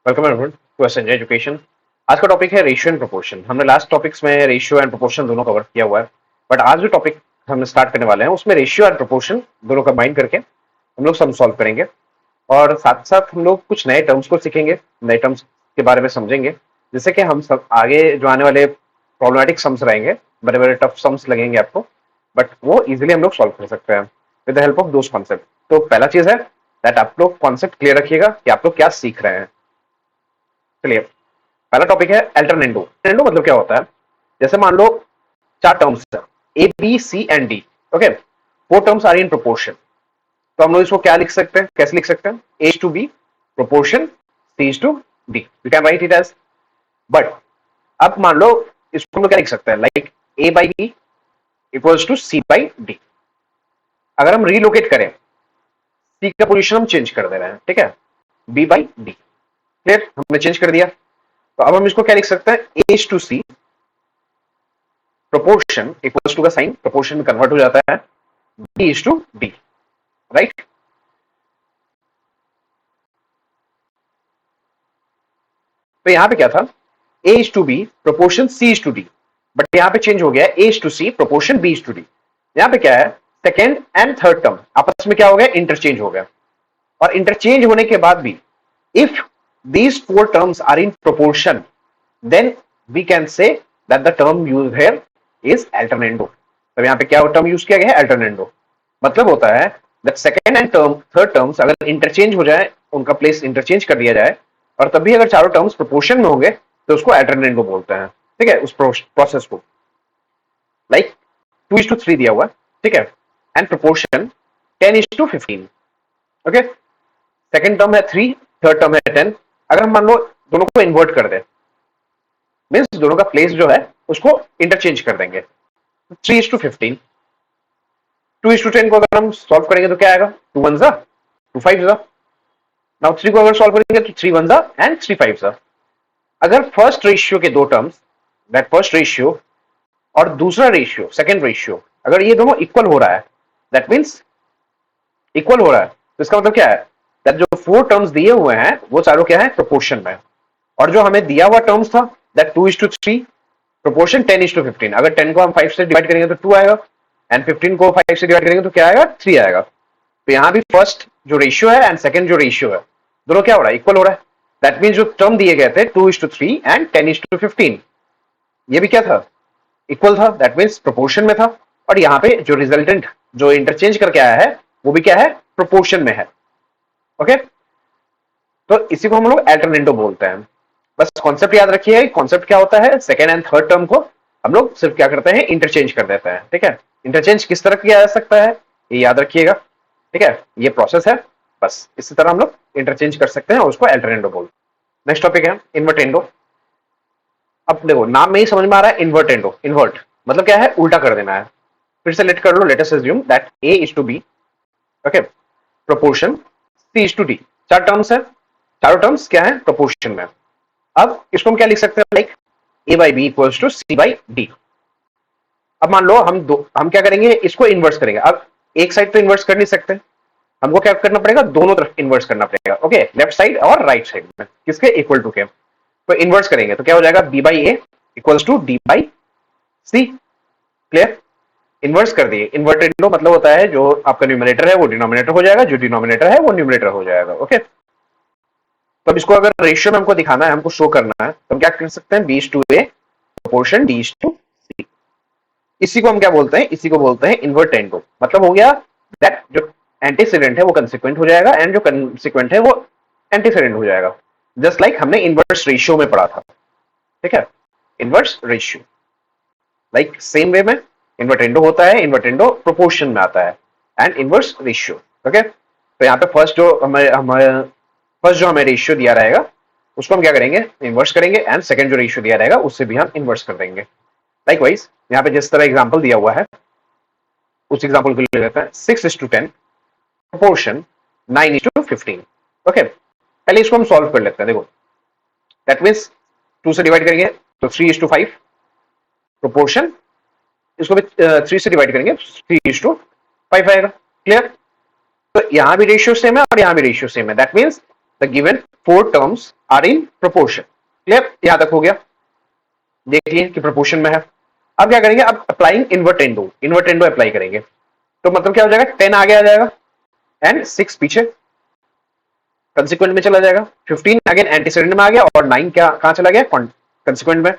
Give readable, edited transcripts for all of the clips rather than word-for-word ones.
Welcome everyone to Sanjay Education. आज का topic है रेशियो एंड प्रोपोर्शन। हमने लास्ट टॉपिक्स में रेशियो एंड प्रोपोर्शन दोनों कवर किया हुआ है, बट आज जो टॉपिक हम स्टार्ट करने वाले हैं उसमें रेशियो एंड प्रोपोर्शन दोनों कंबाइन करके हम लोग सम सॉल्व करेंगे। और साथ साथ हम लोग कुछ नए टर्म्स को सीखेंगे, नए टर्म्स के बारे में समझेंगे, जिससे कि हम सब आगे जो आने वाले प्रॉब्लमेटिक सम्स रहेंगे, बड़े बड़े टफ सम्स लगेंगे आपको, बट वो इजिली हम लोग सॉल्व कर सकते हैं with the help of those concept. तो पहला चीज है दैट आप लोग कॉन्सेप्ट क्लियर रखिएगा कि आप लोग क्या सीख रहे हैं। चलिए, पहला टॉपिक है अल्टरनेंडो। अल्टरनेंडो मतलब क्या होता है? जैसे मान लो चार टर्म्स है, A B C and D. Okay, four terms are in proportion. तो हम लोग इसको क्या लिख सकते हैं, कैसे लिख सकते हैं? A to B proportion C to D, you can write it as. But अब मान लो इसको हम लोग क्या लिख सकते हैं, like A by B equals to C by D. अगर हम रीलोकेट करें, सी का पोजिशन हम चेंज कर दे रहे हैं, ठीक है, बी बाई डी। क्लियर, हमने चेंज कर दिया। तो अब हम इसको क्या लिख सकते हैं? A to C proportion equals to का साइन प्रोपोर्शन में कन्वर्ट हो जाता है, B is to D, right. तो यहां पे क्या था? A is to B proportion C is to D, but यहां पे चेंज हो गया A is to C proportion B is to D. यहां पे क्या है? सेकेंड एंड थर्ड टर्म आपस में क्या हो गया? इंटरचेंज हो गया। और इंटरचेंज होने के बाद भी if these four terms are in proportion, then we can say that the term used here is alternando. तो यहाँ पे क्या टर्म यूज किया गया है? alternando। मतलब होता है that second and term third terms अगर इंटरचेंज हो जाए, उनका प्लेस इंटरचेंज कर दिया जाए, और तभी अगर चारों टर्म्स प्रोपोर्शन में होंगे तो उसको alternando बोलते हैं, ठीक है, उस प्रोसेस को। लाइक 2:3 दिया हुआ, ठीक है, and proportion 10:15। Okay, second term है 3, थर्ड टर्म है 10। अगर हम मान लो दोनों को इन्वर्ट कर दे, मीन्स दोनों का प्लेस जो है उसको इंटरचेंज कर देंगे, 3:15। 2:10 को अगर हम सॉल्व करेंगे तो क्या आएगा? 2 1 जा 2 5 जा। नाउ 3 को अगर सॉल्व करेंगे तो 3 1 जा एंड 3 5 जा। अगर फर्स्ट रेशियो के दो टर्म्स, दैट फर्स्ट रेशियो और दूसरा रेशियो सेकंड रेशियो, अगर ये दोनों इक्वल हो रहा है, दैट मीन्स इक्वल हो रहा है, तो इसका मतलब क्या है? दैट जो फोर टर्म्स दिए हुए हैं वो चारों क्या है? प्रोपोर्शन में। और जो हमें दिया हुआ टर्म्स था दैट 2:3 प्रोपोर्शन 10:15। अगर 10 को हम 5 से डिवाइड करेंगे तो 2 आएगा, एंड 15 को 5 से डिवाइड करेंगे तो क्या आएगा? 3 आएगा। तो यहाँ भी फर्स्ट जो रेशियो है एंड सेकंड जो रेशियो है, दोनों क्या हो रहा है? इक्वल हो रहा है। दैट मीन्स जो टर्म दिए गए थे 2:3 एंड 10:15, ये भी क्या था? इक्वल था, दैट मीन्स प्रोपोर्शन में था। और यहाँ पे जो रिजल्टेंट जो इंटरचेंज करके आया है वो भी क्या है? प्रोपोर्शन में है। ओके, तो इसी को हम लोग अल्टरनेटिव बोलते हैं। बस कॉन्सेप्ट याद रखिए, कॉन्सेप्ट क्या होता है? सेकेंड एंड थर्ड टर्म को हम लोग सिर्फ क्या करते हैं? इंटरचेंज कर देते हैं, ठीक है। इंटरचेंज किस तरह किया जा सकता है ये याद रखिएगा, ठीक है, ये प्रोसेस है। बस इसी तरह हम लोग इंटरचेंज कर सकते हैं और उसको अल्टरनेटिव बोलते हैं। नेक्स्ट टॉपिक है इन्वर्टेंडो। अब देखो नाम में ही समझ में आ रहा है, इन्वर्टेंडो। इन्वर्ट मतलब क्या है? उल्टा कर देना है। फिर से लेट कर लो, let us assume that A is to B, okay, proportion C is to D. चार टर्म्स है, चारों टर्म्स क्या है? प्रोपोर्शन में। अब इसको हम क्या लिख सकते हैं? Like A by B equals to C by D. अब मान लो हम क्या करेंगे? इसको इन्वर्स करेंगे। अब एक साइड तो इन्वर्स कर नहीं सकते, हमको क्या करना पड़ेगा? दोनों तरफ इन्वर्स करना पड़ेगा। ओके, लेफ्ट साइड और राइट साइड में किसके? इक्वल टू के। तो इन्वर्स करेंगे तो क्या हो जाएगा? B by A equals to D by C. Clear? Inverse कर दिए। इन्वर्टेड लो मतलब होता है जो आपका न्यूमरेटर है वो डिनोमिनेटर हो जाएगा, जो डिनोमिनेटर है वो न्यूमरेटर हो जाएगा। ओके, तो अब इसको अगर रेशियो में हमको दिखाना है, हमको शो करना है, तो हम क्या कर सकते हैं? B to A proportion D to C. इसी को हम क्या बोलते हैं? इसी को बोलते हैं इन्वर्टेंडो। मतलब हो गया दैट जो एंटीसीडेंट है वो कंसिक्वेंट हो जाएगा, एंड जो कंसिक्वेंट है वो एंटीसीडेंट हो जाएगा। जस्ट लाइक हमने इन्वर्स रेशियो में पढ़ा था, ठीक है, inverse ratio. Like same way में इन्वर्टेंडो होता है, इन्वर्टेंडो प्रोपोर्शन में आता है, एंड इन्वर्स रेशियो। ओके, तो यहाँ पे फर्स्ट जो हमें रेशियो दिया रहेगा उसको हम क्या करेंगे? इन्वर्स करेंगे, एंड सेकंड जो रेशियो दिया रहेगा उससे भी हम इन्वर्स कर देंगे। लाइकवाइज यहाँ पे जिस तरह एग्जांपल दिया हुआ है उस एग्जांपल को ले लेते हैं। 6:10 प्रोपोर्शन 9:15। ओके, पहले इसको हम सॉल्व कर लेते हैं। देखो, दैट मीन्स 2 से डिवाइड करेंगे तो 3:5 प्रोपोर्शन, इसको भी 3 से डिवाइड करेंगे 3:5 आएगा। क्लियर? तो यहां भी रेशियो सेम है और यहां भी रेशियो सेम है। That means the given four terms are in proportion. Clear, यहां तक हो गया। देखिए कि प्रोपोर्शन में है। अब क्या करेंगे, अब अप्लाइंग इन्वर्टेंडो, इन्वर्टेंडो अप्लाई करेंगे तो मतलब क्या हो जाएगा, 10 आगे आ जाएगा एंड 6 पीछे कंसिक्वेंट में चला जाएगा, 15 अगेन एंटीसीडेंट में आ गया और 9 क्या कहां चला गया, कंसिक्वेंट में।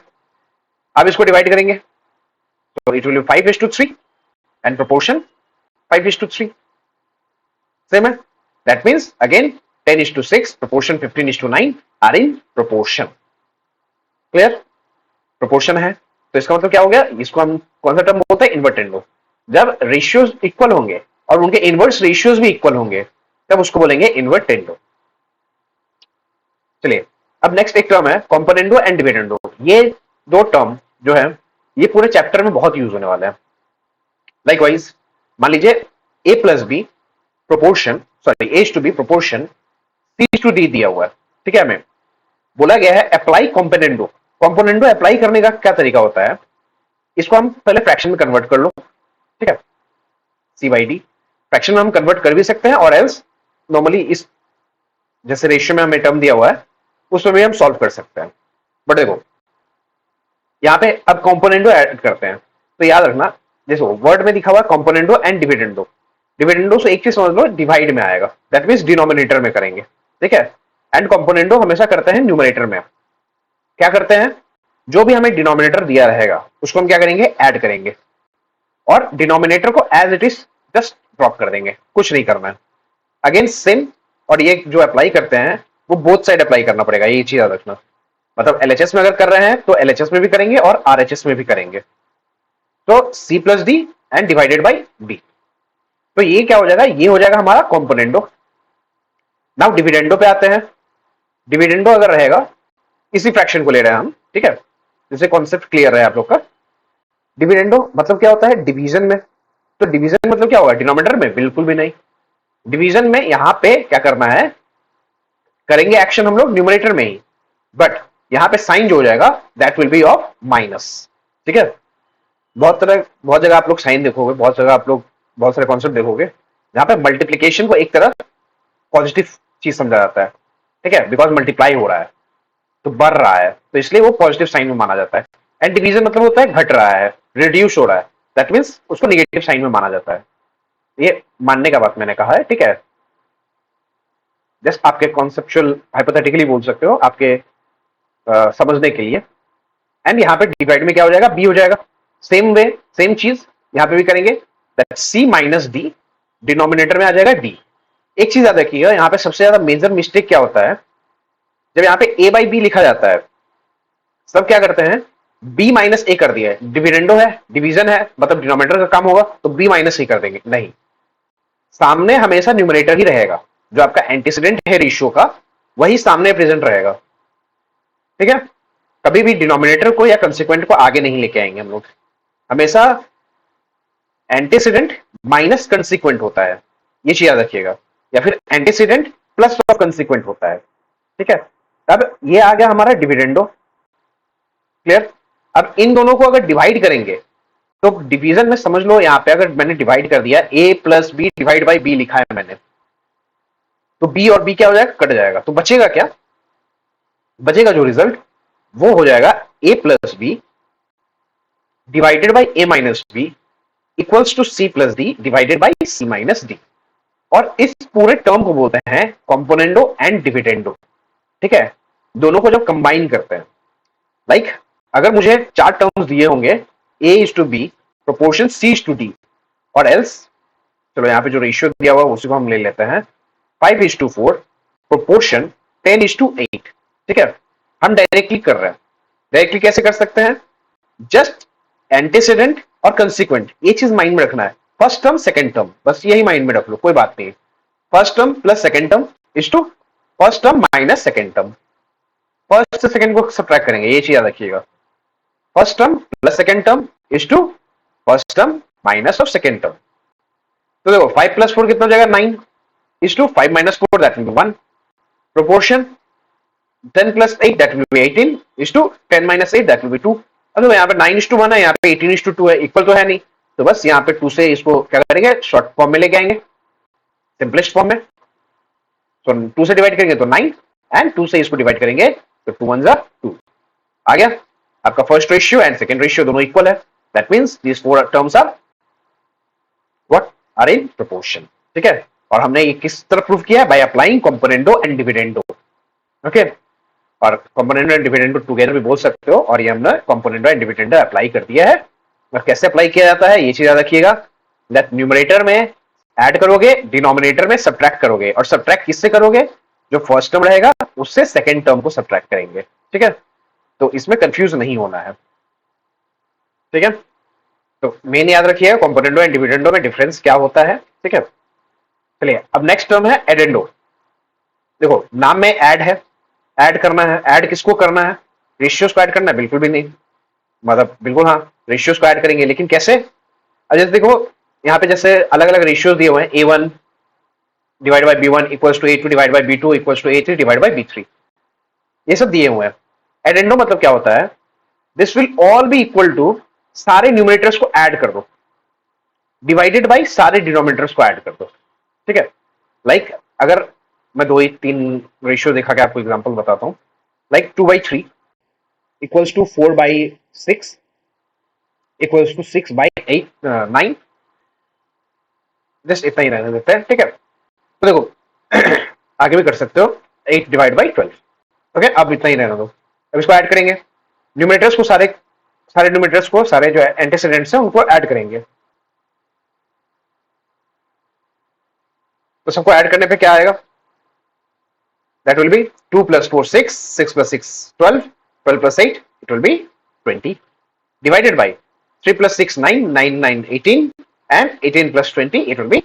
अब इसको डिवाइड करेंगे तो it will be 5:3 and proportion 5:3 same है। That means again 10:6 proportion 15:9 are in proportion. Clear, proportion है तो इसका मतलब क्या हो गया, इसको हम कौन सा टर्म बोलते हैं, इन्वर्टेंडो। जब रेशियोज इक्वल होंगे और उनके इनवर्स रेशियोज भी इक्वल होंगे तब उसको बोलेंगे इन्वर्टेंडो। चलिए अब नेक्स्ट एक टर्म है कॉम्पोनेंडो एंड डिविडेंडो। ये दो टर्म जो है ये पूरे चैप्टर में बहुत यूज होने वाले हैं। लाइकवाइज मान लीजिए A plus B proportion, sorry H to B proportion C to D दिया हुआ है, ठीक है। हमें बोला गया है अप्लाई कॉम्पोनेंडो। कॉम्पोनेंडो अप्लाई करने का क्या तरीका होता है, इसको हम पहले फ्रैक्शन में कन्वर्ट कर लो, ठीक है। सी बाई डी फ्रैक्शन में हम कन्वर्ट कर भी सकते हैं और एल्स नॉर्मली इस जैसे रेशियो में हमें टर्म दिया हुआ है उसमें भी हम सॉल्व कर सकते हैं। बट देखो यहाँ पे अब कॉम्पोनेंडो ऐड करते हैं तो याद रखना, जैसे वर्ड में लिखा हुआ है कॉम्पोनेंडो एंड डिविडेंडो। डिविडेंडो से एक चीज समझ लो, डिवाइड में आएगा, दैट मींस डिनोमिनेटर में करेंगे, ठीक है। एंड कॉम्पोनेंडो हमेशा करते हैं न्यूमरेटर में। क्या करते हैं, जो भी हमें डिनोमिनेटर दिया रहेगा उसको हम क्या करेंगे, ऐड करेंगे और डिनोमिनेटर को as it is just drop कर देंगे, कुछ नहीं करना है। अगेन सेम, और ये जो अप्लाई करते हैं वो बोथ साइड अप्लाई करना पड़ेगा, ये चीज याद रखना। मतलब एलएचएस में अगर कर रहे हैं तो एलएचएस में भी करेंगे और आरएचएस में भी करेंगे। तो C plus D and divided by D, तो ये क्या हो जाएगा, ये हो जाएगा हमारा कॉम्पोनेंडो। नाउ डिविडेंडो पे आते हैं। डिविडेंडो अगर रहेगा, इसी फ्रैक्शन को ले रहे हैं हम, ठीक है, जिससे कॉन्सेप्ट क्लियर है आप लोग का। डिविडेंडो मतलब क्या होता है, डिवीजन में। तो डिवीजन मतलब क्या होगा, डिनोमिनेटर में, बिल्कुल भी नहीं। डिवीजन में यहां पे क्या करना है, करेंगे एक्शन हम लोग न्यूमरेटर में ही, बट यहां पे साइन जो हो जाएगा that will B of minus, ठीक है। बहुत जगह आप लोग साइन देखोगे, बहुत जगह आप लोग बहुत सारे कॉन्सेप्ट देखोगे जहां पे मल्टीप्लीकेशन को एक तरह पॉजिटिव चीज समझा जाता है, ठीक है, बिकॉज मल्टीप्लाई हो रहा है तो बढ़ रहा है, तो इसलिए वो पॉजिटिव साइन में माना जाता है। एंड डिवीजन मतलब होता है घट रहा है, रिड्यूस हो रहा है, दैट मीन्स उसको निगेटिव साइन में माना जाता है। ये मानने का बात मैंने कहा है, ठीक है। जस्ट आपके कॉन्सेप्चुअल हाइपोथेटिकली बोल सकते हो, आपके समझने के लिए। एंड यहाँ पे डिवाइड में क्या हो जाएगा, बी हो जाएगा। सेम वे सेम चीज यहाँ पे भी करेंगे, that C minus D, denominator में आ जाएगा डी। एक चीज याद रखिएगा, यहाँ पे सबसे ज्यादा मेजर मिस्टेक क्या होता है, जब यहाँ पे ए बाई बी लिखा जाता है सब क्या करते हैं, बी माइनस ए कर दिया है, डिविडेंडो है, डिवीजन है, मतलब डिनोमिनेटर का काम होगा तो बी माइनस ए कर देंगे, नहीं, सामने हमेशा न्यूमरेटर ही रहेगा। जो आपका एंटीसीडेंट है रेशियो का वही सामने प्रेजेंट रहेगा, ठीक है। कभी भी डिनोमिनेटर को या कंसिक्वेंट को आगे नहीं लेके आएंगे हम लोग, हमेशा एंटीसीडेंट माइनस कंसिक्वेंट होता है, ये चीज याद रखिएगा, या फिर एंटीसीडेंट प्लस ऑफ कंसिक्वेंट होता है, ठीक है। अब ये आ गया हमारा डिविडेंडो, क्लियर। अब इन दोनों को अगर डिवाइड करेंगे तो डिवीजन में समझ लो, यहां पे अगर मैंने डिवाइड कर दिया A plus B divide by B लिखा है मैंने, तो बी और बी क्या हो जाएगा, कट जाएगा, तो बचेगा क्या, बचेगा जो रिजल्ट वो हो जाएगा A plus B divided by A minus B equals to C plus D divided by C minus D. और इस पूरे टर्म को बोलते हैं कॉम्पोनेंडो एंड डिविडेंडो, ठीक है। दोनों को जब कंबाइन करते हैं, लाइक अगर मुझे 4 टर्म्स दिए होंगे A is to B proportion C is to D, और एल्स चलो यहाँ पे जो रेशियो दिया हुआ है उसी को हम ले लेते हैं 5:4 प्रोपोर्शन 10:8, ठीक है। हम डायरेक्टली कर रहे हैं, डायरेक्टली कैसे कर सकते हैं, जस्ट एंटीसीडेंट और कंसिक्वेंट, ये चीज माइंड में रखना है, फर्स्ट टर्म सेकंड टर्म, बस यही माइंड में रख लो, कोई बात नहीं। First term plus second term is to first term minus second term, first से सेकंड को सब्ट्रैक्ट करेंगे, ये चीज याद रखिएगा। First term plus second term is to first term minus of second term. तो देखो 5 + 4 कितना हो जाएगा, 9 is to 5 - 4 that will be 1 proportion 10 + 8 that will be 18 is to 10 - 8 that will B 2। अब यहाँ पे 9:1 है, यहाँ पे 18:2 है, इक्वल तो है नहीं, तो बस यहाँ पे 2 से इसको क्या करेंगे, शॉर्ट फॉर्म में लेके आएंगे, सिंपलेस्ट फॉर्म में। तो 2 से डिवाइड करेंगे तो 9 एंड 2 से इसको डिवाइड करेंगे तो 2 1 2 आ गया। आपका first ratio and second ratio दोनों इक्वल है। That means these four terms are what are in proportion. ठीक है, और हमने ये किस तरह प्रूव किया है? By applying componendo and dividendo. Okay, और कंपोनेंडो एंड डिविडेंडो टुगेदर भी बोल सकते हो, और ये हमने कंपोनेंडो एंड डिविडेंडो अप्लाई कर दिया है। और कैसे अप्लाई किया जाता है ये चीज याद रखिएगा। दैट न्यूमरेटर में ऐड करोगे, डिनोमिनेटर में सब्ट्रैक्ट करोगे, और सब्ट्रैक्ट किससे करोगे? जो फर्स्ट टर्म रहेगा उससे सेकंड टर्म को सब्ट्रैक्ट करेंगे। ठीक है, तो इसमें कंफ्यूज नहीं होना है। ठीक है, तो मेन याद रखिएगा कंपोनेंडो एंड डिविडेंडो में डिफरेंस क्या होता है। ठीक है, चलिए अब नेक्स्ट टर्म है एडेंडो। देखो नाम में ऐड है, ऐड करना है। ऐड किसको करना है? रेशियोज को ऐड करना है? बिल्कुल भी नहीं, मतलब बिल्कुल हाँ, रेशियोज को ऐड करेंगे, लेकिन कैसे? अब जैसे देखो यहाँ पे जैसे अलग अलग रेशियोज दिए हुए हैं, A1 divide by B1 equals to A2 divide by B2 equals to A3 divide by B3, ये सब दिए हुए हैं। एडेंडो मतलब क्या होता है? This will all be equal to, सारे न्यूमरेटर्स को ऐड कर दो, डिवाइडेड बाई सारे डिनोमिनेटर्स को ऐड कर दो। ठीक है, लाइक अगर मैं 2:3 रेशियो दिखा के आपको एग्जांपल बताता हूं, like 2/3 equals to 4/6 equals to 6/9, just इतना ही रहने देते हैं। ठीक है, तो देखो आगे भी कर सकते हो, 8 डिवाइड बाई 12। ओके, अब इतना ही रहने दो। अब इसको ऐड करेंगे, न्यूमरेटर्स को सारे सारे न्यूमरेटर्स को, सारे जो एंटीसीडेंट्स हैं उनको ऐड करेंगे। तो सबको ऐड करने पे क्या आएगा? That will B 2 + 4 6, 6 + 6 12, 12 + 8 it will be 20, divided by 3 + 6 9, 9 9 18, and 18 + 20 it will be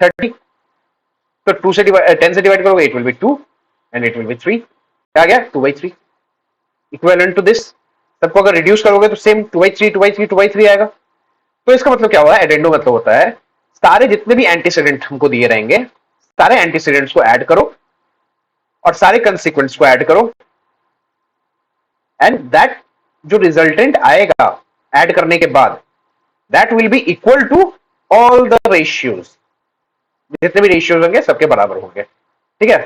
30। तो 2 से 10 से डिवाइड करोगे it will be 2 and it will be 3। क्या आ गया? 2/3 इक्विवेलेंट टू दिस। सबको अगर रिड्यूस करोगे तो सेम 2/3 2/3 2/3 आएगा। तो इसका मतलब क्या हुआ? एडेंडो मतलब होता है सारे जितने भी एंटीसीडेंट हमको दिए रहेंगे, सारे एंटीसीडेंट्स को ऐड करो और सारे कंसिक्वेंट्स को ऐड करो, एंड दैट जो रिजल्टेंट आएगा ऐड करने के बाद, that will be equal to all the ratios. जितने भी रेशियोज होंगे सबके बराबर होंगे। ठीक है,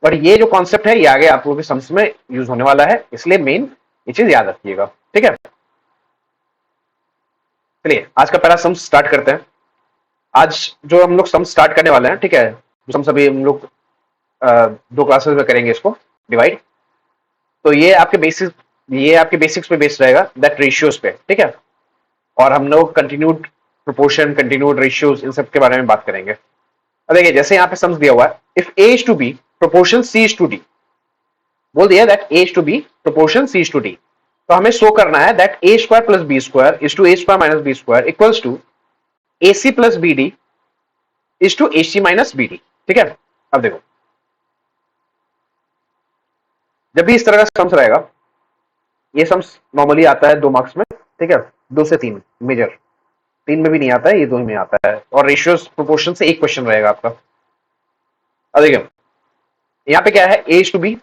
और ये जो कॉन्सेप्ट है ये आगे आप लोगों के सम्स में यूज होने वाला है, इसलिए मेन ये चीज याद रखिएगा। ठीक है, चलिए आज का पहला सम स्टार्ट करते हैं। आज जो हम लोग सम स्टार्ट करने वाले हैं, ठीक है, सम सभी हम लोग 2 क्लासेस में करेंगे इसको डिवाइड। तो ये आपके बेसिक्स पे बेस्ड रहेगा, दैट रेशियोज पे। ठीक है, और हम लोग कंटिन्यूड प्रोपोर्शन, कंटिन्यूड रेशियोज, इन सब के बारे में बात करेंगे। अब देखिए जैसे यहाँ पे सम्स दिया हुआ है, if A is to B proportion C is to D, बोल दिया that A is to B proportion C is to D, तो हमें शो करना है that A² + B² is to A² - B² equals to AC + BD is to AC - BD। ठीक है, अब देखो जब भी इस तरह का सम्स रहेगा, ये सम्स नॉर्मली आता है 2 मार्क्स में। ठीक है, 2 से 3 मेजर, 3 में भी नहीं आता है, ये 2 में आता है, और रेशियोज प्रोपोर्शन से एक क्वेश्चन रहेगा आपका। अब देखिए यहाँ पे क्या है? A is to B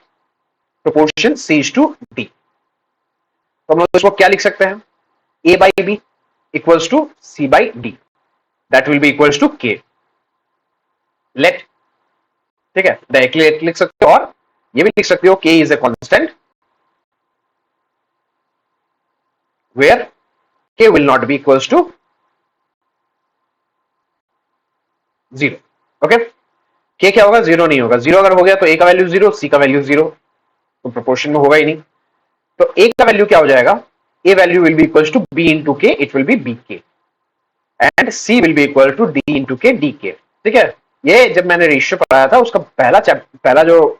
proportion C is to D, तो हम लोग इसको क्या लिख सकते हैं? A/B equals to C/D, that will be equals to K let. ठीक है, डायरेक्टली लिख सकते हो, और ये भी लिख सकते हो K is a constant where K will not be equals to 0। Okay, K क्या होगा? 0 नहीं होगा। 0 अगर हो गया तो A का वैल्यू 0, C का वैल्यू 0, तो प्रोपोर्शन में होगा ही नहीं। तो A का वैल्यू क्या हो जाएगा? A value will be equals to B into K, it will be BK, and C will be equal to D into K, DK। ठीक है, ये जब मैंने रेशियो पढ़ाया था उसका पहला जो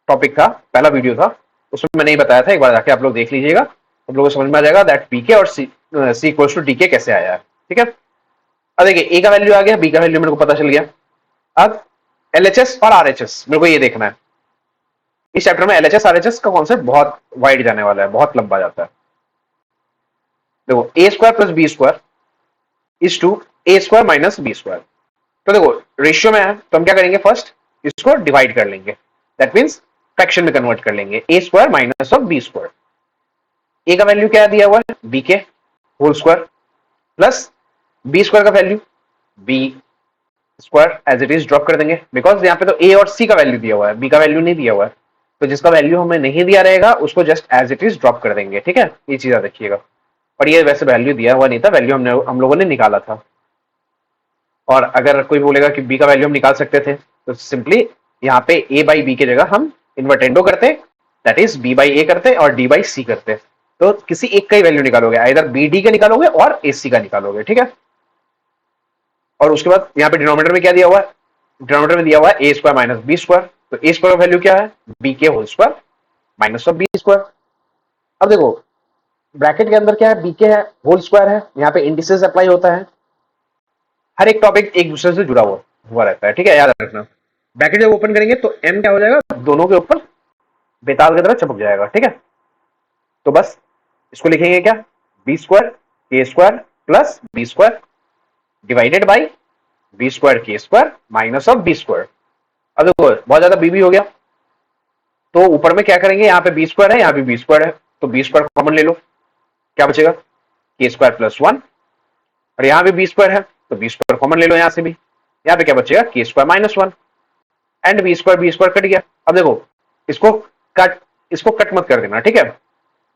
टॉपिक था, पहला वीडियो था, उसमें मैंने ये बताया था, एक बार जाके आप लोग देख लीजिएगा, आप लोगों को समझ में आ जाएगा दैट BK और C इक्वल्स टू DK कैसे आया है। ठीक है, अब देखिए A का वैल्यू आ गया, B का वैल्यू मेरे को पता चल गया। अब LHS और RHS मेरे को ये देखना है। इस चैप्टर में LHS RHS का कॉन्सेप्ट बहुत वाइड जाने वाला है, बहुत लंबा जाता है। देखो A² + B² is to A² - B²। तो देखो रेशियो में है तो हम क्या करेंगे? फर्स्ट इसको डिवाइड कर लेंगे, दैट मींस फ्रैक्शन में कन्वर्ट कर लेंगे। A² - B², A का वैल्यू क्या दिया हुआ है? BK whole square, plus B² का value B square as it is drop कर देंगे, बिकॉज यहाँ पे तो ए और सी का वैल्यू दिया हुआ है, बी का वैल्यू नहीं दिया हुआ है, तो जिसका वैल्यू हमें नहीं दिया रहेगा उसको just as it is drop कर देंगे। ठीक है, ये चीज याद रखिएगा। और ये वैसे वैल्यू दिया हुआ नहीं था, वैल्यू हम लोगों ने निकाला था। और अगर कोई बोलेगा कि बी का वैल्यू हम निकाल सकते थे, तो सिंपली यहाँ पे ए बाई बी की जगह हम इन्वर्टेंडो करते, दैट इज बी बाई ए करते और डी बाई सी करते। तो किसी एक का ही वैल्यू निकालोगे, इधर बी डी का निकालोगे और ए सी का निकालोगे। ठीक है, और उसके बाद यहाँ पे डिनोमिनेटर में क्या दिया हुआ है, डिनोमिनेटर में दिया हुआ है A square minus B square. तो ए स्क्वायर का वैल्यू क्या है, B K whole square minus of B square. अब देखो ब्रैकेट के अंदर क्या है, बी के है होल स्क्वायर है, यहाँ पे इंडिसेस अप्लाई होता है। हर एक टॉपिक एक दूसरे से जुड़ा हुआ रहता है। ठीक है, याद रखना। ब्रैकेट जब ओपन करेंगे तो एम क्या हो जाएगा, दोनों के ऊपर बेताल की तरह चपक जाएगा। ठीक है, तो बस इसको लिखेंगे क्या, बी स्क्वायर के square plus B square divided by B square के square minus of B square. अब देखो बहुत ज्यादा बी हो गया, तो ऊपर में क्या करेंगे, यहाँ पे बी स्क्वायर है, यहाँ पे बी स्क्वायर है, तो बी स्क्वायर कॉमन ले लो, क्या बचेगा, के स्क्वायर प्लस 1। और यहाँ पे बी स्क्वायर है तो बी स्क्वायर कॉमन ले लो यहाँ से भी, यहाँ पे क्या बचेगा, K square minus 1 and B square cut गया। अब देखो इसको कट मत कर देना। ठीक है,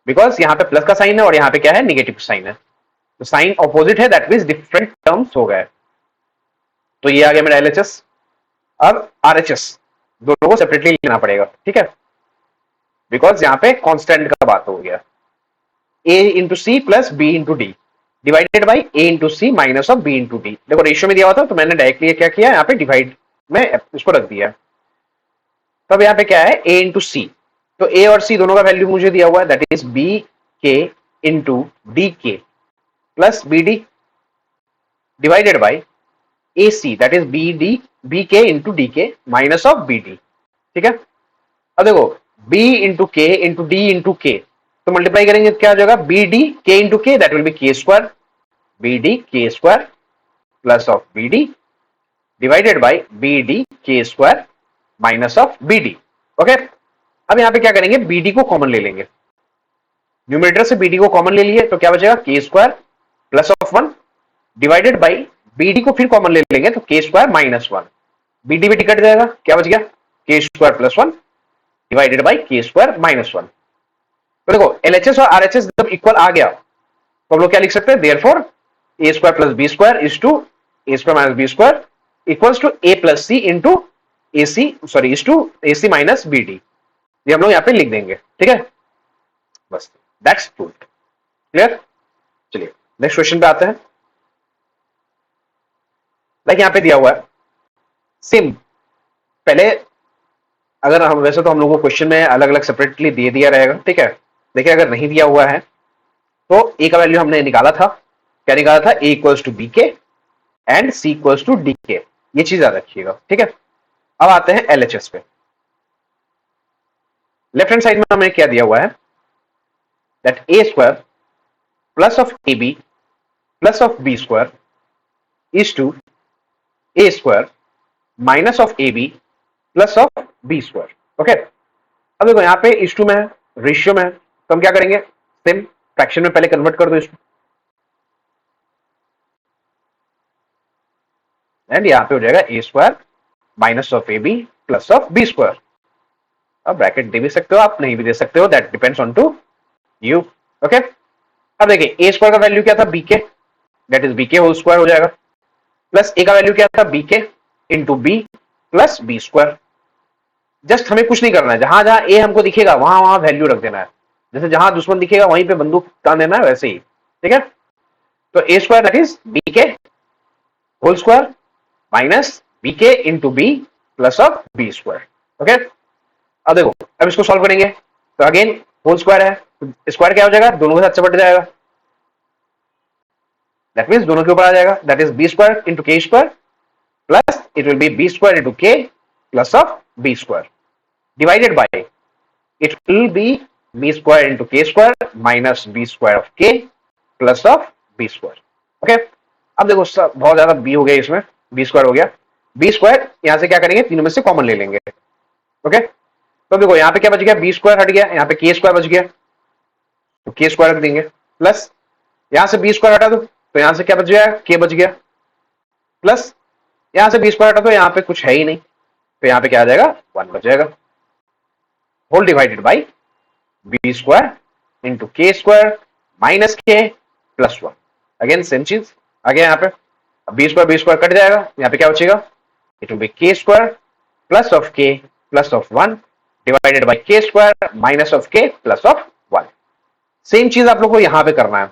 बिकॉज यहाँ पे प्लस का साइन है और यहाँ पे क्या है, निगेटिव साइन है, तो साइन ऑपोजिट है, दैट मींस डिफरेंट टर्म्स हो गए। तो ये आ गया मेरा एलएचएस। अब आरएचएस दोनों को सेपरेटली लेना पड़ेगा। ठीक है, बिकॉज यहाँ पे कांस्टेंट का बात हो गया, a into C plus B into D divided by a into C minus of b into D. देखो रेशियो में दिया हुआ था तो मैंने डायरेक्टली क्या किया, यहाँ पे डिवाइड में इसको रख दिया। तब यहाँ पे क्या है, a इंटू सी, तो a और c दोनों का वैल्यू मुझे दिया हुआ है, that is b K into D K plus B D divided by A C, that is B K into D K minus of B D. ठीक है, अब देखो b into K into D into K, तो multiply करेंगे क्या हो जाएगा, B D K into K, that will be K square, B D K square plus of B D divided by B D K square minus of B D. Okay, अब यहाँ पे क्या करेंगे, बी डी को common ले लेंगे, numerator से B D को कॉमन ले लिए तो क्या बचेगा, K square plus of 1 divided by B D को फिर कॉमन ले लेंगे तो K square minus 1, B D भी टिकट जाएगा, क्या बच गया, K square plus 1 divided by K square minus 1। तो देखो एलएचएस और आरएचएस जब इक्वल आ गया तो हम लोग क्या लिख सकते हैं, therefore A square plus B square is to A square minus B square equals to A plus C into A C, sorry is to A C minus B D. ये हम लोग यहाँ पे लिख देंगे। ठीक है, बस दैट्स प्रूव्ड। क्लियर, चलिए नेक्स्ट क्वेश्चन पे आते हैं। लाइक यहाँ पे दिया हुआ है सेम, पहले अगर हम वैसे तो हम लोगों को क्वेश्चन में अलग अलग सेपरेटली दे दिया रहेगा। ठीक है, देखिए अगर नहीं दिया हुआ है तो ए का वैल्यू हमने निकाला था, क्या निकाला था, A equals to B K and C equals to D K, ये चीज याद रखिएगा। ठीक है, अब आते हैं एलएचएस पे। लेफ्ट हैंड साइड में हमें क्या दिया हुआ है, that A square plus of A B plus of B square is to A square minus of A B plus of B square. Okay, अब देखो यहाँ पे इस टू में है, रेशियो में है, तो हम क्या करेंगे, सेम फ्रैक्शन में पहले कन्वर्ट कर दो इसको, एंड यहाँ पे हो जाएगा A square minus of A B plus of B square. अब ब्रैकेट दे भी सकते हो आप, नहीं भी दे सकते हो, that depends on to you. Okay, अब देखिए ए स्क्वायर का वैल्यू क्या था, बी के, that is B K whole square हो जाएगा, प्लस ए का वैल्यू क्या था, B K into B plus B square. Just हमें कुछ नहीं करना है, जहां जहां ए हमको दिखेगा वहां वहां वैल्यू रख देना है, जैसे जहां दुश्मन दिखेगा वहीं पे बंदूक तान देना है, वैसे ही। ठीक है, तो A square that is B K whole square minus B K into B plus of B square. Okay, अब देखो अब इसको सॉल्व करेंगे तो अगेन होल स्क्वायर है, तो स्क्वायर क्या हो जाएगा, दोनों के साथ चपट जाएगा, दैट मींस दोनों के ऊपर आ जाएगा, that is B square into K square plus it will be B square into K plus of B square divided by it will be B square into K square minus B square of K plus of B square. Okay, अब देखो बहुत ज्यादा B हो गया, इसमें B square हो गया, B square यहां से क्या करेंगे, तीनों में से कॉमन ले लेंगे। ओके, तो देखो यहाँ पे क्या बच गया, बी स्क्वायर हट गया, यहाँ पे के स्क्वायर बच गया, तो के स्क्वायर रख देंगे, प्लस यहां से बी स्क्वायर हटा दो तो यहां से क्या बच गया, के बच गया, प्लस यहां से बी स्क्वायर हटा तो यहाँ पे कुछ है ही नहीं, तो यहाँ पे क्या आ जाएगा 1 बच जाएगा, whole divided by B square into K square minus K plus 1। Again same चीज आ गया यहाँ पे, अब बी स्क्वायर कट जाएगा, यहाँ पे क्या बचेगा, it will be K square plus of K plus of 1 divided by K square minus of K plus of 1। Same चीज आप लोग को यहां पे करना है,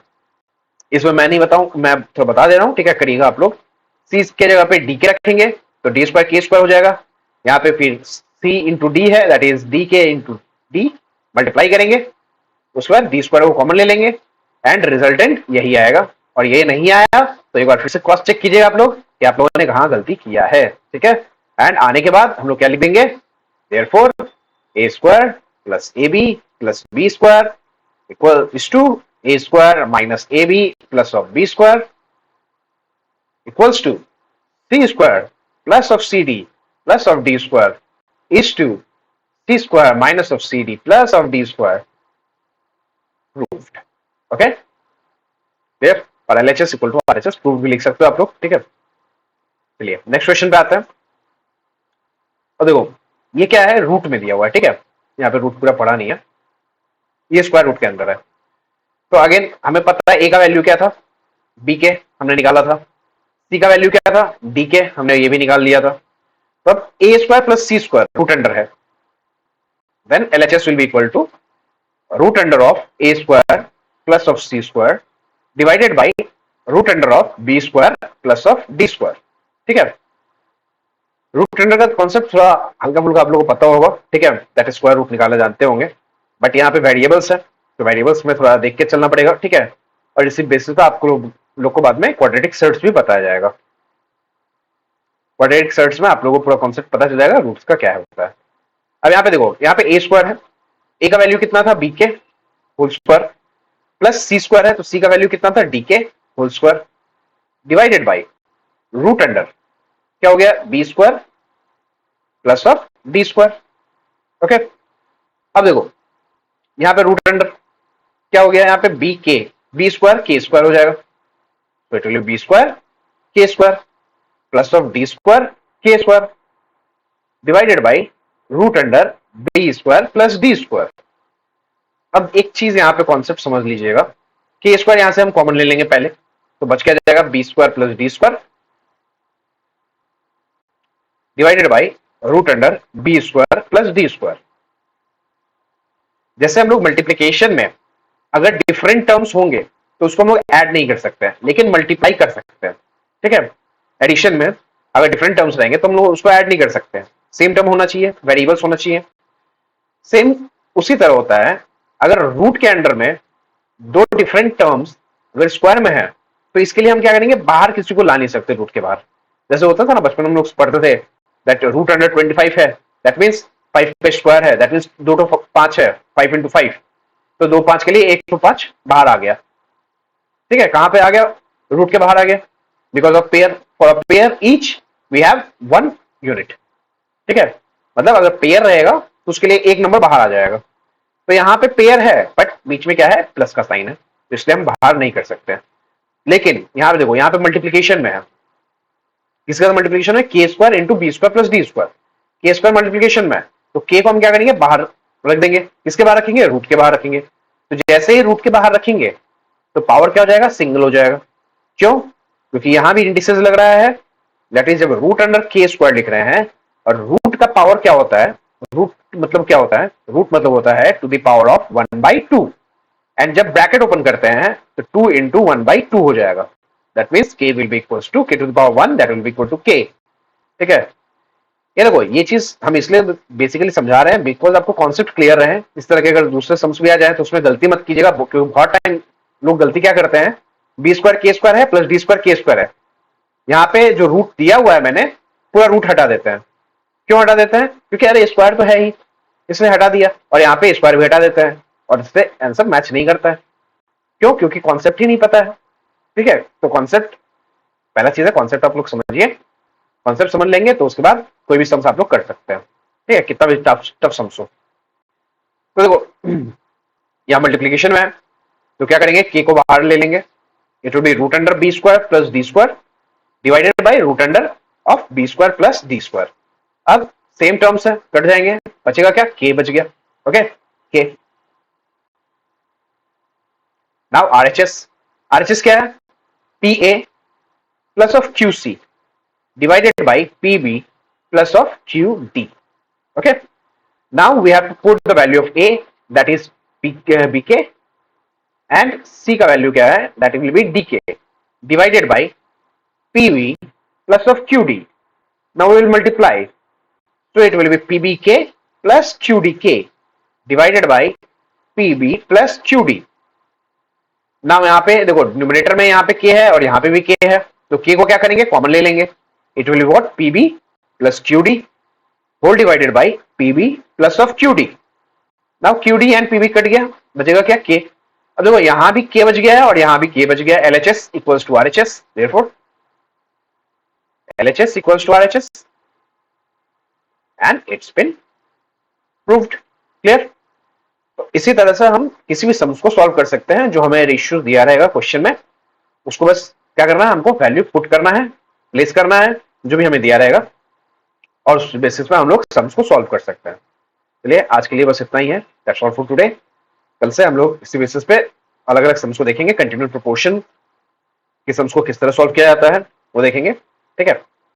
इसमें मैं नहीं बताऊं, मैं थोड़ा बता दे रहा हूं, ठीक है, करिएगा आप लोग। सी के जगह पे डी के रखेंगे तो डी स्क्वायर के स्क्वायर हो जाएगा, यहाँ पे फिर सी इंटू डी है, that is D K into D, multiply करेंगे, उसके बाद डी स्क्वायर को कॉमन ले लेंगे एंड रिजल्टेंट यही आएगा। और ये नहीं आया तो एक बार फिर से क्रॉस चेक कीजिएगा आप लोग कि आप लोगों ने कहां गलती किया है, ठीक है। एंड आने के बाद हम लोग क्या लिख देंगे, therefore A square plus A B plus B square equal is to a square minus ab plus of b square equals to c square plus of cd plus of d square is to c square minus of cd plus of d square proved। Okay, there और LHS equal to RHS prove भी लिख सकते हो आप लोग, ठीक है। चलिए नेक्स्ट क्वेश्चन पे आते हैं। और देखो ये क्या है, रूट में दिया हुआ है, ठीक है, यहाँ पे रूट पूरा पढ़ा नहीं है, ये स्क्वायर रूट के अंदर है। तो अगेन हमें पता है ए का वैल्यू क्या था, बी के हमने निकाला था, सी का वैल्यू क्या था, डी के हमने ये भी निकाल लिया था। तो अब A square plus C square root under है, then LHS will be equal to root under of A square plus of C square divided by root under of B square plus of D square, ठीक है। Root under का concept थोड़ा हल्का फुल्का आप लोगों को पता होगा, ठीक है, दैट इज स्क्वायर रूट निकाला जानते होंगे, बट यहाँ पे वेरिएबल्स है तो वेरिएबल्स में थोड़ा देख के चलना पड़ेगा, ठीक है। और इसी बेसिस पे आपको लोग को बाद में क्वाड्रेटिक सर्ट्स भी बताया जाएगा, क्वाड्रेटिक सर्ट्स में आप लोगों को पूरा कॉन्सेप्ट पता चल जाएगा रूट्स का क्या होता है। अब यहाँ पे देखो, यहाँ पे ए स्क्वायर है, ए का वैल्यू कितना था, B K whole square plus C square है, तो सी का वैल्यू कितना था, D K whole square divided by root under क्या हो गया, B square plus of D square. Okay, अब देखो यहाँ पे रूट अंडर क्या हो गया, यहाँ पे बी स्क्वायर के स्क्वायर हो जाएगा, तो इट विल बी स्क्वायर के square plus of D square के square divided by root under B square plus D square. अब एक चीज यहाँ पे कॉन्सेप्ट समझ लीजिएगा, के स्क्वायर यहां से हम कॉमन ले लेंगे पहले, तो बच क्या जाएगा, b square plus D square divided by root under B square plus D square. जैसे हम लोग मल्टीप्लीकेशन में अगर डिफरेंट टर्म्स होंगे तो उसको हम लोग ऐड नहीं कर सकते हैं, लेकिन मल्टीप्लाई कर सकते हैं, ठीक है। एडिशन में अगर डिफरेंट टर्म्स रहेंगे तो हम लोग उसको ऐड नहीं कर सकते हैं, सेम टर्म होना चाहिए, वेरिएबल्स होना चाहिए। सेम उसी तरह होता है, अगर रूट के अंडर में दो डिफरेंट टर्म्स अगर स्क्वायर में है तो इसके लिए हम क्या करेंगे, बाहर किसी को ला नहीं सकते रूट के बाहर। जैसे होता था ना बचपन में हम लोग पढ़ते थे, दैट रूट अंडर 25 है, दैट मीन्स 5 पे स्क्वायर है, दैट मीन्स 2 तो 5 है, 5 इंटू 5, तो 2 5 के लिए 1 तो 5 बाहर आ गया, ठीक है। कहां पे आ गया, रूट के बाहर आ गया, because of pair, for a pair each we have 1 unit, ठीक है। मतलब अगर पेयर रहेगा तो उसके लिए एक नंबर बाहर आ जाएगा, तो यहाँ पे पेयर है बट बीच में क्या है, प्लस का साइन है, तो इसलिए हम बाहर नहीं कर सकते। लेकिन यहाँ पे देखो, यहाँ पे मल्टीप्लीकेशन में है, किसके साथ मल्टीप्लीकेशन है, k square into b square plus D square, के स्क्वायर मल्टीप्लीकेशन में, तो के को हम क्या करेंगे, बाहर रख देंगे, किसके बाहर रखेंगे, रूट के बाहर रखेंगे। तो जैसे ही रूट के बाहर रखेंगे तो पावर क्या हो जाएगा, सिंगल हो जाएगा। क्यों, क्योंकि यहां भी इंडिसेस लग रहा है, दैट इज जब रूट अंडर के स्क्वायर लिख रहे हैं, और रूट का पावर क्या होता है, रूट मतलब क्या होता है, रूट मतलब होता है to the power of 1/2, and जब ब्रैकेट ओपन करते हैं तो 2 इंटू 1/2 हो जाएगा, that means k will be equals to k to the power 1, that will be equal to k, ठीक है। ये देखो, ये चीज हम इसलिए बेसिकली समझा रहे हैं बिकॉज आपको कॉन्सेप्ट क्लियर रहे। इस तरह के अगर दूसरे सम्स भी आ जाए तो उसमें गलती मत कीजिएगा, क्योंकि बहुत टाइम लोग गलती क्या करते हैं, बी स्क्वायर के स्क्वायर है प्लस डी स्क्वायर के स्क्वायर है, यहाँ पे जो रूट दिया हुआ है मैंने पूरा रूट हटा देते हैं। क्यों हटा देते हैं, क्योंकि अरे स्क्वायर तो है ही, इसने हटा दिया, और यहाँ पे स्क्वायर भी हटा देते हैं, और इससे आंसर मैच नहीं करता है। क्यों, क्योंकि कॉन्सेप्ट ही नहीं पता है, ठीक है। तो कॉन्सेप्ट पहला चीज है, कॉन्सेप्ट आप लोग समझिए, कॉन्सेप्ट समझ लेंगे तो उसके बाद कोई भी सम्स आप लोग कर सकते हैं, ठीक है, कितना भी टफ सम्स हो। तो देखो यहाँ मल्टीप्लीकेशन में है तो क्या करेंगे, के को बाहर ले लेंगे, it will be root under B square plus D square divided by root under of B square plus D square. अब सेम टर्म्स है, कट जाएंगे, बचेगा क्या, के बच गया। ओके, के। नाउ आरएचएस, आरएचएस क्या है, p a plus of q c divided by PB plus of QD. Okay. Now we have to put the value of A, that is BK, and C का value क्या है, that will be DK, divided by PB plus of QD. Now we will multiply, so it will be PBK plus QDK divided by PB plus QD. Now यहाँ पे देखो numerator में यहाँ पे K है और यहाँ पे भी K है, तो K को क्या करेंगे, कॉमन ले लेंगे। It will be what, PB plus QD whole divided by PB plus of QD. Now QD and PB cut गया, बचेगा क्या, K। अब देखो यहां भी K बच गया है और यहां भी K बच गया है। LHS equals to RHS, therefore LHS equals to RHS and it's been proved. Clear? तो इसी तरह से हम किसी भी सम्स को सॉल्व कर सकते हैं जो हमें रेशियो दिया रहेगा क्वेश्चन में, उसको बस क्या करना है, हमको वैल्यू पुट करना है, प्लेस करना है जो भी हमें दिया रहेगा, और उस बेसिस पे हम लोग सम्स को सॉल्व कर सकते हैं। चलिए आज के लिए बस इतना ही है, दैट्स ऑल फॉर टुडे। कल से हम लोग इसी बेसिस पे अलग अलग सम्स को देखेंगे, कंटिन्यूअस प्रोपोर्शन के सम्स को किस तरह सॉल्व किया जाता है वो देखेंगे। ठीक है।